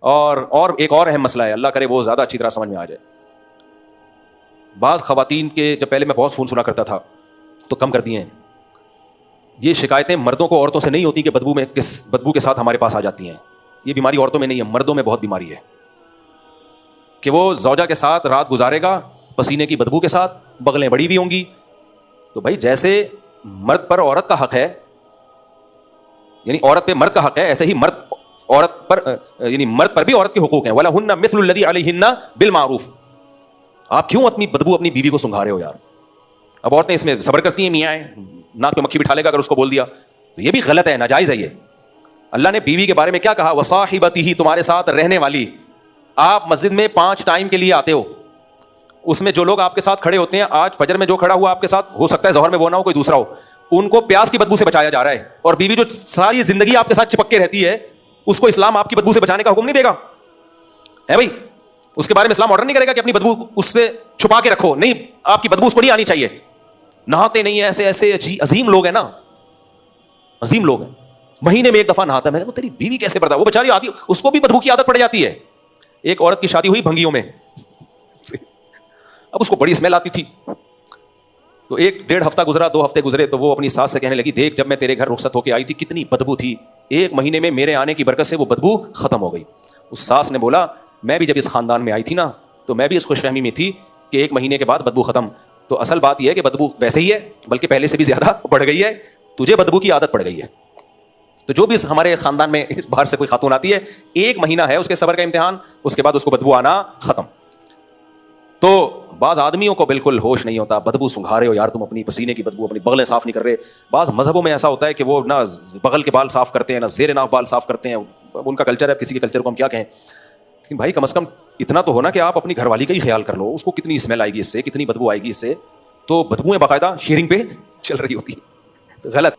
اور ایک اور اہم مسئلہ ہے, اللہ کرے وہ زیادہ اچھی طرح سمجھ میں آ جائے. بعض خواتین کے, جب پہلے میں بہت فون سنا کرتا تھا تو کم کر دیے ہیں, یہ شکایتیں مردوں کو عورتوں سے نہیں ہوتی کہ بدبو کے ساتھ ہمارے پاس آ جاتی ہیں. یہ بیماری عورتوں میں نہیں ہے, مردوں میں بہت بیماری ہے کہ وہ زوجہ کے ساتھ رات گزارے گا پسینے کی بدبو کے ساتھ, بغلیں بڑی بھی ہوں گی. تو بھائی جیسے مرد پر عورت کا حق ہے, یعنی عورت پہ مرد کا حق ہے, ایسے ہی مرد پر بھی عورت کے حقوق ہیں. وَلَهُنَّ مِثْلُ الَّذِي عَلَيْهِنَّ بِالْمَعْرُوفِ. آپ کیوں اپنی بدبو اپنی بیوی کو سنگھا رہے ہو یار؟ اب عورتیں اس میں صبر کرتی ہیں, میاں ناک پہ مکھی بٹھا لے گا اگر اس کو بول دیا تو یہ بھی غلط ہے, ناجائز ہے یہ. اللہ نے بیوی کے بارے میں کیا کہا؟ وَصَاحِبَتِهِ, تمہارے ساتھ رہنے والی. آپ مسجد میں 5 ٹائم کے لیے آتے ہو, اس میں جو لوگ آپ کے ساتھ کھڑے ہوتے ہیں, آج فجر میں جو کھڑا ہوا آپ کے ساتھ, ہو سکتا ہے ظہر میں وہ نہ ہو, کوئی دوسرا ہو, ان کو پیاس کی بدبو سے بچایا جا رہا ہے. اور بیوی جو ساری زندگی آپ کے ساتھ چپک کے رہتی ہے, اس کو اسلام آپ کی بدبو سے بچانے کا حکم نہیں دے گا ہے بھائی. اس کے بارے میں اسلام آرڈر نہیں کرے گا کہ اپنی بدبو اس سے چھپا کے رکھو, نہیں, آپ کی بدبو اس کو نہیں آنی چاہیے. نہاتے نہیں ہیں, ایسے عظیم لوگ ہیں نا, عظیم لوگ ہیں, مہینے میں 1 دفعہ نہاتا ہے. میں تیری بیوی کیسے برداشت, وہ بیچاری آتی, اس کو بھی بدبو کی عادت پڑ جاتی ہے. ایک عورت کی شادی ہوئی بھنگیوں میں, اب اس کو بڑی اسمیل آتی تھی, تو 1-1.5 ہفتہ گزرا, 2 ہفتے گزرے, تو وہ اپنی ساس سے کہنے لگی, دیکھ جب میں تیرے گھر رخصت ہو کے آئی تھی کتنی بدبو تھی, 1 مہینے میں میرے آنے کی برکت سے وہ بدبو ختم ہو گئی. اس ساس نے بولا, میں بھی جب اس خاندان میں آئی تھی نا تو میں بھی اس خوش فہمی میں تھی کہ 1 مہینے کے بعد بدبو ختم. تو اصل بات یہ ہے کہ بدبو ویسے ہی ہے, بلکہ پہلے سے بھی زیادہ بڑھ گئی ہے, تجھے بدبو کی عادت پڑ گئی ہے. تو جو بھی ہمارے خاندان میں باہر سے کوئی خاتون آتی ہے, 1 مہینہ ہے اس کے صبر کا امتحان, اس کے بعد اس کو بدبو آنا ختم. تو بعض آدمیوں کو بالکل ہوش نہیں ہوتا, بدبو سنگھا رہے ہو یار تم, اپنی پسینے کی بدبو, اپنی بغلیں صاف نہیں کر رہے. بعض مذہبوں میں ایسا ہوتا ہے کہ وہ نہ بغل کے بال صاف کرتے ہیں, نہ زیر ناف بال صاف کرتے ہیں, ان کا کلچر ہے, کسی کے کلچر کو ہم کیا کہیں. لیکن بھائی کم از کم اتنا تو ہونا کہ آپ اپنی گھر والی کا ہی خیال کر لو, اس کو کتنی اسمیل آئے گی اس سے, کتنی بدبو آئے گی اس سے. تو بدبوئیں باقاعدہ شیئرنگ پہ چل رہی ہوتی ہے, غلط.